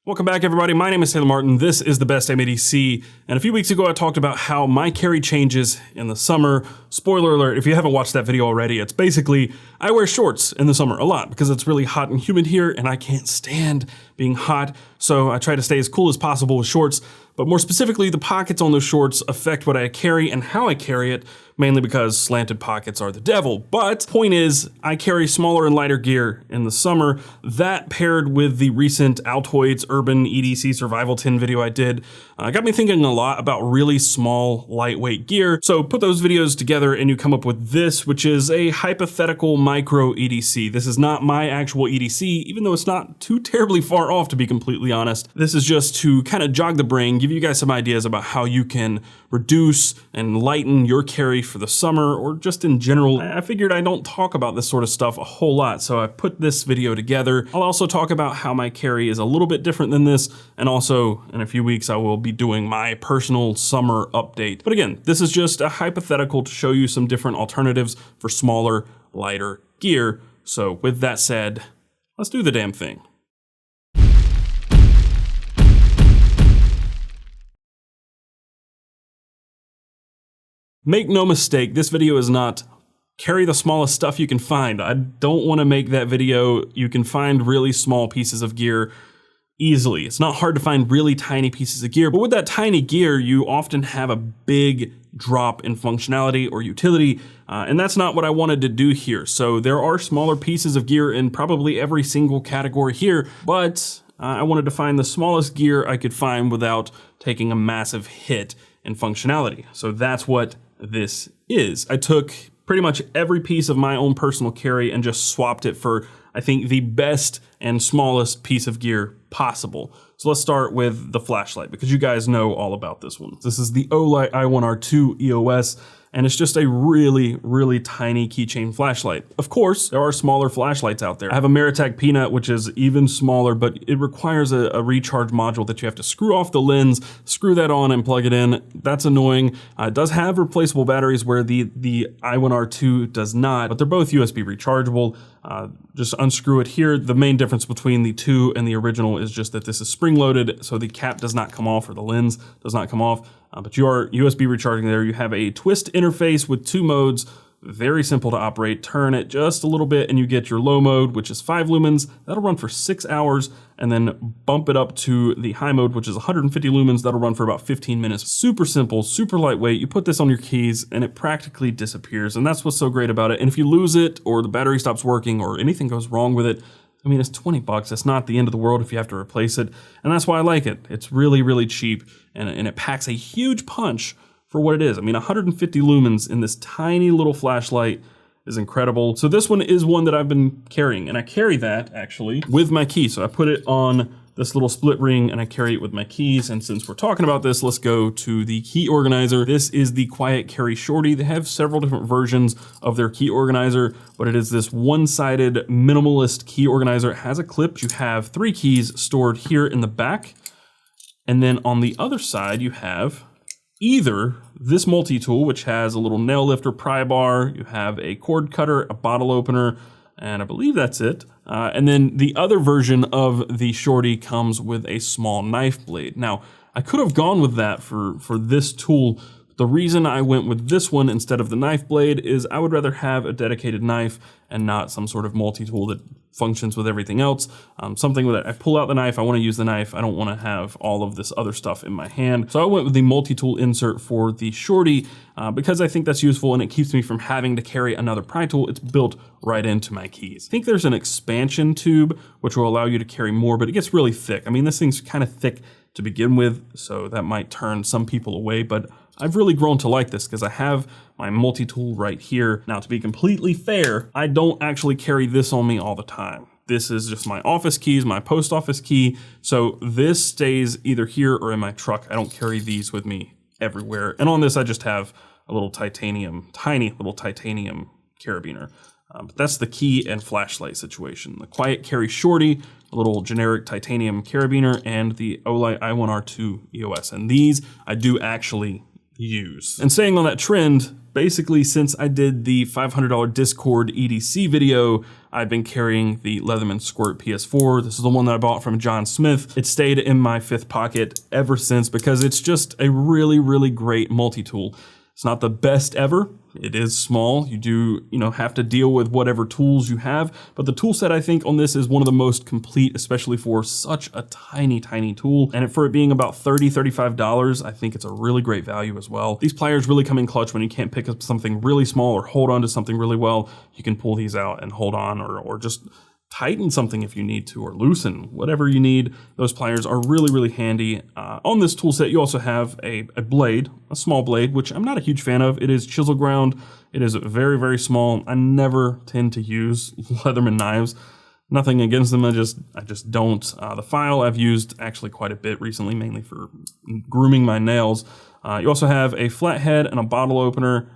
Welcome back, everybody. My name is Taylor Martin. This is the best Damn EDC. And a few weeks ago, I talked about how my carry changes in the summer. Spoiler alert, if you haven't watched that video already, it's basically I wear shorts in the summer a lot because it's really hot and humid here and I can't stand being hot. So I try to stay as cool as possible with shorts. But more specifically, the pockets on those shorts affect what I carry and how I carry it, mainly because slanted pockets are the devil. But point is, I carry smaller and lighter gear in the summer. That paired with the recent Altoids Urban EDC Survival Tin video I did, got me thinking a lot about really small, lightweight gear. So put those videos together and you come up with this, which is a hypothetical micro EDC. This is not my actual EDC, even though it's not too terribly far off, to be completely honest. This is just to kind of jog the brain, give you guys some ideas about how you can reduce and lighten your carry for the summer or just in general. I figured I don't talk about this sort of stuff a whole lot, so I put this video together. I'll also talk about how my carry is a little bit different than this, and also in a few weeks I will be doing my personal summer update. But again, this is just a hypothetical to show you some different alternatives for smaller, lighter gear. So with that said, let's do the damn thing. Make no mistake, this video is not carry the smallest stuff you can find. I don't want to make that video. You can find really small pieces of gear easily. It's not hard to find really tiny pieces of gear, but with that tiny gear, you often have a big drop in functionality or utility, and that's not what I wanted to do here. So there are smaller pieces of gear in probably every single category here, but I wanted to find the smallest gear I could find without taking a massive hit in functionality. So that's what this is. I took pretty much every piece of my own personal carry and just swapped it for, I think, the best and smallest piece of gear possible. So let's start with the flashlight, because you guys know all about this one. This is the Olight i1R2 EOS, and it's just a really, really tiny keychain flashlight. Of course, there are smaller flashlights out there. I have a Meritag Peanut, which is even smaller, but it requires a recharge module that you have to screw off the lens, screw that on and plug it in. That's annoying. It does have replaceable batteries where the i1R2 does not, but they're both USB rechargeable. Just unscrew it here. The main difference between the two and the original is just that this is spring-loaded, so the cap does not come off or the lens does not come off. But you are USB recharging there. You have a twist interface with 2 modes, very simple to operate. Turn it just a little bit and you get your low mode, which is 5 lumens. That'll run for 6 hours, and then bump it up to the high mode, which is 150 lumens. That'll run for about 15 minutes. Super simple, super lightweight. You put this on your keys and it practically disappears. And that's what's so great about it. And if you lose it or the battery stops working or anything goes wrong with it, I mean, it's 20 bucks. It's not the end of the world if you have to replace it. And that's why I like it. It's really, really cheap, and it packs a huge punch for what it is. I mean, 150 lumens in this tiny little flashlight is incredible. So this one is one that I've been carrying, and I carry that actually with my key. So I put it on this little split ring and I carry it with my keys. And since we're talking about this, let's go to the key organizer. This is the Quiet Carry Shorty. They have several different versions of their key organizer, but it is this one-sided minimalist key organizer. It has a clip. You have 3 keys stored here in the back. And then on the other side, you have either this multi-tool, which has a little nail lifter pry bar, you have a cord cutter, a bottle opener, and I believe that's it. And then the other version of the Shorty comes with a small knife blade. Now, I could have gone with that for this tool. The reason I went with this one instead of the knife blade is I would rather have a dedicated knife and not some sort of multi-tool that functions with everything else. Something that I pull out the knife, I want to use the knife. I don't want to have all of this other stuff in my hand. So I went with the multi-tool insert for the Shorty because I think that's useful and it keeps me from having to carry another pry tool. It's built right into my keys. I think there's an expansion tube which will allow you to carry more, but it gets really thick. I mean, this thing's kind of thick to begin with, so that might turn some people away, but I've really grown to like this because I have my multi-tool right here. Now, to be completely fair, I don't actually carry this on me all the time. This is just my office keys, my post office key. So this stays either here or in my truck. I don't carry these with me everywhere. And on this, I just have a little titanium, tiny little titanium carabiner. But that's the key and flashlight situation. The Quiet Carry Shorty, a little generic titanium carabiner, and the Olight i1R2 EOS. And these I do actually use. And staying on that trend, basically since I did the $500 Discord EDC video, I've been carrying the Leatherman Squirt PS4. This is the one that I bought from John Smith. It stayed in my fifth pocket ever since because it's just a really, really great multi-tool. It's not the best ever. It is small. You do, have to deal with whatever tools you have, but the tool set I think on this is one of the most complete, especially for such a tiny, tiny tool. And for it being about $30, $35, I think it's a really great value as well. These pliers really come in clutch when you can't pick up something really small or hold on to something really well. You can pull these out and hold on or just tighten something if you need to, or loosen, whatever you need. Those pliers are really, really handy. On this tool set, you also have a blade, a small blade, which I'm not a huge fan of. It is chisel ground. It is very, very small. I never tend to use Leatherman knives. Nothing against them, I just don't. The file I've used actually quite a bit recently, mainly for grooming my nails. You also have a flathead and a bottle opener,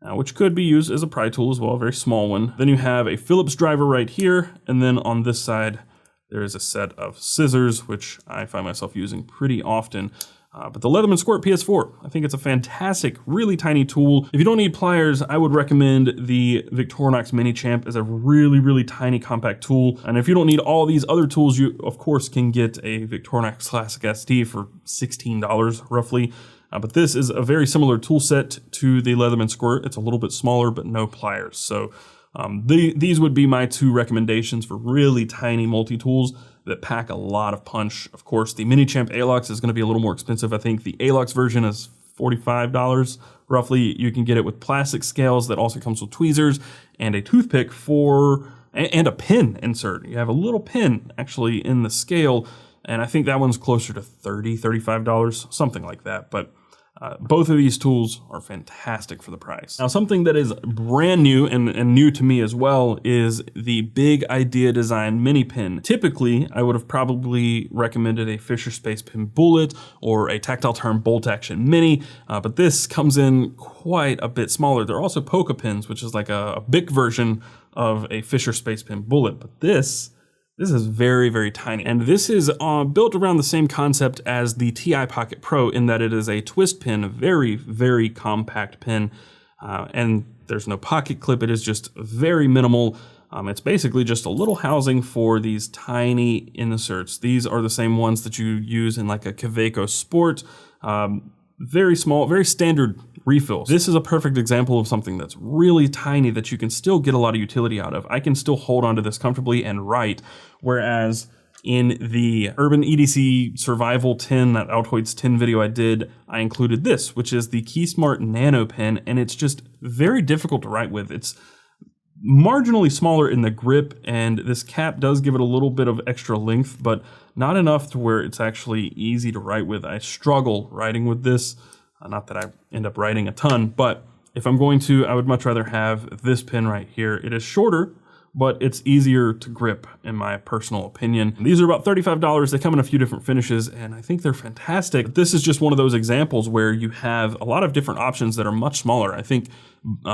which could be used as a pry tool as well, a very small one. Then you have a Phillips driver right here, and then on this side, there is a set of scissors, which I find myself using pretty often. But the Leatherman Squirt PS4, I think it's a fantastic, really tiny tool. If you don't need pliers, I would recommend the Victorinox Mini Champ as a really, really tiny compact tool. And if you don't need all these other tools, you of course can get a Victorinox Classic ST for $16 roughly. But this is a very similar tool set to the Leatherman Squirt. It's a little bit smaller, but no pliers. So these would be my two recommendations for really tiny multi-tools that pack a lot of punch. Of course, the Mini Champ Alox is going to be a little more expensive. I think the Alox version is $45 roughly. You can get it with plastic scales that also comes with tweezers and a toothpick and a pin insert. You have a little pin actually in the scale, and I think that one's closer to $30, $35, something like that. But both of these tools are fantastic for the price. Now, something that is brand new and new to me as well is the Big Idea Design Mini Pin. Typically, I would have probably recommended a Fisher Space Pin Bullet or a Tactile Turn Bolt Action Mini, but this comes in quite a bit smaller. They're also Polka pins, which is like a Bic version of a Fisher Space Pin Bullet, but this is very, very tiny. And this is built around the same concept as the TI Pocket Pro in that it is a twist pin, a very, very compact pin. And there's no pocket clip. It is just very minimal. It's basically just a little housing for these tiny inserts. These are the same ones that you use in like a Kaweco Sport. Very small, very standard refills. This is a perfect example of something that's really tiny that you can still get a lot of utility out of. I can still hold onto this comfortably and write, whereas in the Urban EDC Survival 10, that Altoids 10 video I did, I included this, which is the KeySmart Nano Pen, and it's just very difficult to write with. It's marginally smaller in the grip, and this cap does give it a little bit of extra length, but not enough to where it's actually easy to write with. I struggle writing with this. Not that I end up writing a ton, but if I'm going to, I would much rather have this pen right here. It is shorter, but it's easier to grip in my personal opinion. These are about $35. They come in a few different finishes, and I think they're fantastic. This is just one of those examples where you have a lot of different options that are much smaller. I think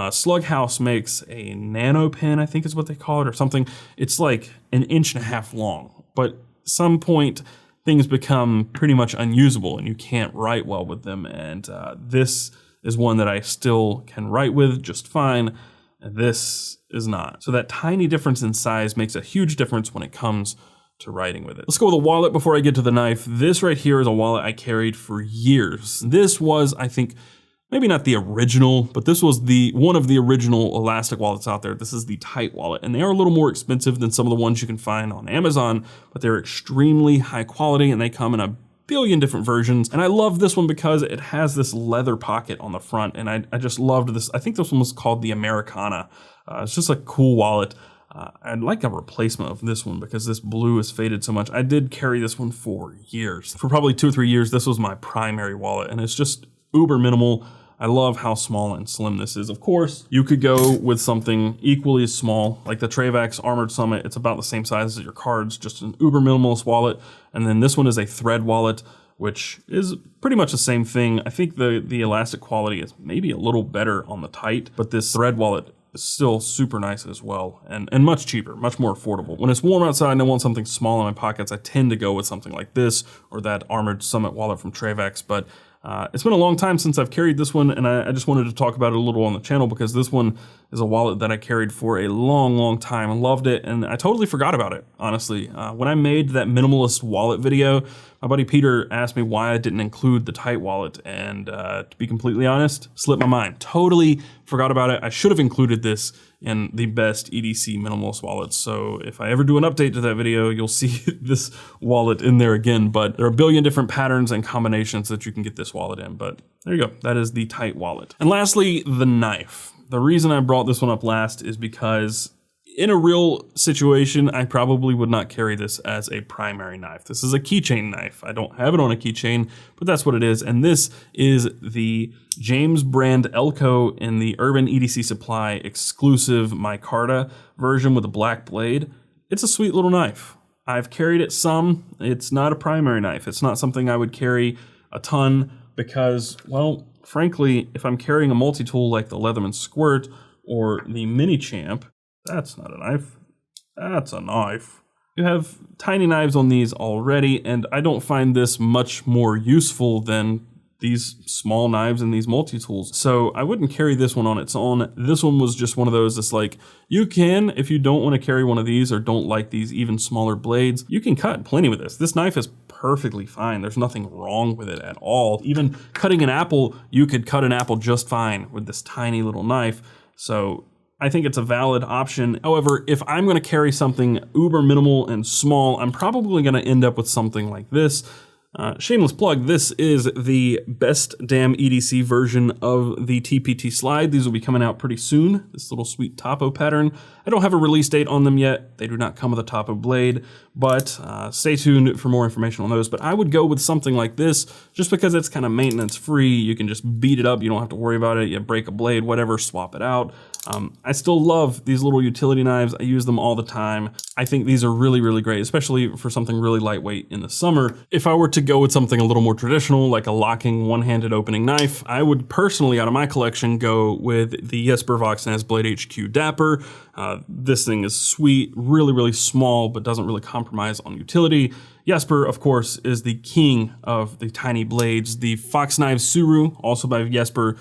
Slug House makes a nano pen, I think is what they call it, or something. It's like 1.5 inches long, but some point things become pretty much unusable and you can't write well with them. And this is one that I still can write with just fine. And this is not. So that tiny difference in size makes a huge difference when it comes to writing with it. Let's go with a wallet before I get to the knife. This right here is a wallet I carried for years. This was, I think, maybe not the original, but this was one of the original elastic wallets out there. This is the Tight wallet, and they are a little more expensive than some of the ones you can find on Amazon, but they're extremely high quality and they come in a billion different versions. And I love this one because it has this leather pocket on the front, and I just loved this. I think this one was called the Americana. It's just a cool wallet. I'd like a replacement of this one because this blue has faded so much. I did carry this one for years. For probably 2 or 3 years, this was my primary wallet, and it's just uber minimal. I love how small and slim this is. Of course, you could go with something equally as small, like the Travax Armored Summit. It's about the same size as your cards, just an uber minimalist wallet. And then this one is a thread wallet, which is pretty much the same thing. I think the elastic quality is maybe a little better on the Tight, but this thread wallet is still super nice as well, and much cheaper, much more affordable. When it's warm outside and I want something small in my pockets, I tend to go with something like this or that Armored Summit wallet from Travax, but It's been a long time since I've carried this one, and I just wanted to talk about it a little on the channel because this one is a wallet that I carried for a long time and loved it, and I totally forgot about it, honestly. When I made that minimalist wallet video, my buddy Peter asked me why I didn't include the tight wallet, and to be completely honest, slipped my mind. Totally forgot about it. I should have included this in the best EDC minimalist wallets, so if I ever do an update to that video, you'll see this wallet in there again, but there are a billion different patterns and combinations that you can get this wallet in, but there you go. That is the tight wallet. And lastly, the knife. The reason I brought this one up last is because in a real situation, I probably would not carry this as a primary knife. This is a keychain knife. I don't have it on a keychain, but that's what it is. And this is the James brand Elco in the Urban EDC Supply exclusive micarta version with a black blade. It's a sweet little knife. I've carried it some. It's not a primary knife. It's not something I would carry a ton because, well, frankly, if I'm carrying a multi-tool like the Leatherman Squirt or the Mini Champ, that's not a knife, that's a knife. You have tiny knives on these already, and I don't find this much more useful than these small knives and these multi-tools. So I wouldn't carry this one on its own. This one was just one of those that's like, you can, if you don't want to carry one of these or don't like these even smaller blades, you can cut plenty with this. This knife is perfectly fine. There's nothing wrong with it at all. Even cutting an apple, you could cut an apple just fine with this tiny little knife. So I think it's a valid option. However, if I'm going to carry something uber minimal and small, I'm probably going to end up with something like this. Shameless plug, this is the best Damn EDC version of the TPT slide. These will be coming out pretty soon, this little sweet topo pattern. I don't have a release date on them yet. They do not come with a topo blade, but stay tuned for more information on those. But I would go with something like this just because it's kind of maintenance free. You can just beat it up. You don't have to worry about it. You break a blade, whatever, swap it out. I still love these little utility knives. I use them all the time. I think these are really great, especially for something really lightweight in the summer. If I were to go with something a little more traditional, like a locking one-handed opening knife, I would personally, out of my collection, go with the Jesper Voxnaz Blade HQ Dapper. This thing is sweet, really small, but doesn't really compromise on utility. Jesper, of course, is the king of the tiny blades. The Fox Knives Suru, also by Jesper,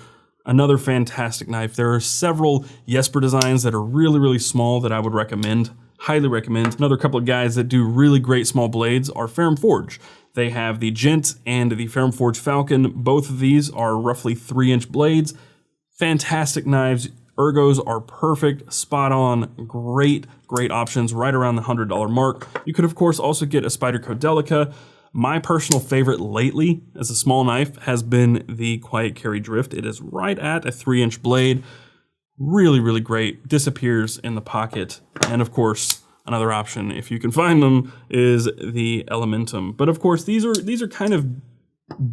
another fantastic knife. There are several Jesper designs that are really small that I would recommend, highly recommend. Another couple of guys that do really great small blades are Ferrum Forge. They have the Gent and the Ferrum Forge Falcon. Both of these are roughly 3-inch blades. Fantastic knives. Ergos are perfect, spot on, great options right around the $100 mark. You could of course also get a Spyderco Delica. My personal favorite lately as a small knife has been the Quiet Carry Drift. It is right at a 3-inch blade. Really great, disappears in the pocket. And of course, another option, if you can find them, is the Elementum. But of course, these are kind of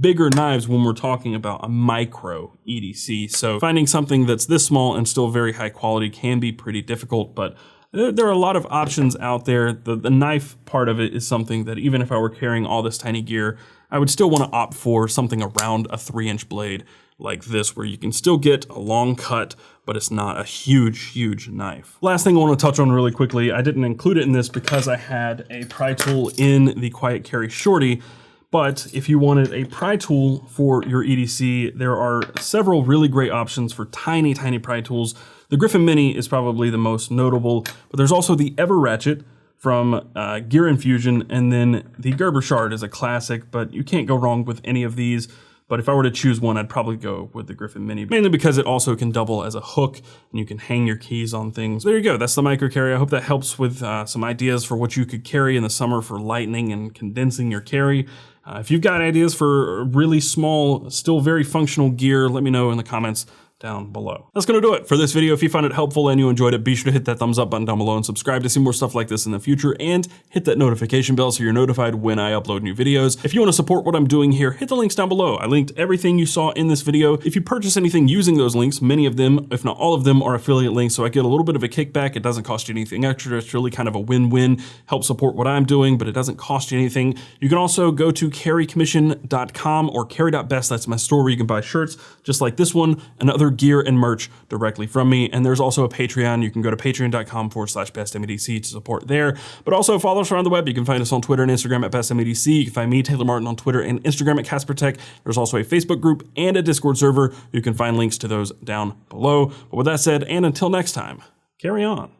bigger knives when we're talking about a micro EDC. So finding something that's this small and still very high quality can be pretty difficult, but there are a lot of options out there. The knife part of it is something that even if I were carrying all this tiny gear, I would still want to opt for something around a 3-inch blade like this, where you can still get a long cut, but it's not a huge knife. Last thing I want to touch on really quickly, I didn't include it in this because I had a pry tool in the Quiet Carry Shorty, but if you wanted a pry tool for your EDC, there are several really great options for tiny pry tools. The Griffin Mini is probably the most notable, but there's also the Ever Ratchet from Gear Infusion, and then the Gerber Shard is a classic, but you can't go wrong with any of these. But if I were to choose one, I'd probably go with the Griffin Mini, mainly because it also can double as a hook and you can hang your keys on things. There you go, that's the micro carry. I hope that helps with some ideas for what you could carry in the summer for lightening and condensing your carry. If you've got ideas for really small, still very functional gear, let me know in the comments down below. That's gonna do it for this video. If you found it helpful and you enjoyed it, be sure to hit that thumbs up button down below and subscribe to see more stuff like this in the future, and hit that notification bell so you're notified when I upload new videos. If you wanna support what I'm doing here, hit the links down below. I linked everything you saw in this video. If you purchase anything using those links, many of them, if not all of them, are affiliate links, so I get a little bit of a kickback. It doesn't cost you anything extra. It's really kind of a win-win. Help support what I'm doing, but it doesn't cost you anything. You can also go to carrycommission.com or carry.best. That's my store where you can buy shirts just like this one and other gear and merch directly from me. And there's also a Patreon. You can go to patreon.com/bestdamnedc to support there. But also follow us around the web. You can find us on Twitter and Instagram at bestdamnedc. You can find me, Taylor Martin, on Twitter and Instagram at CasperTech. There's also a Facebook group and a Discord server. You can find links to those down below. But with that said, and until next time, carry on.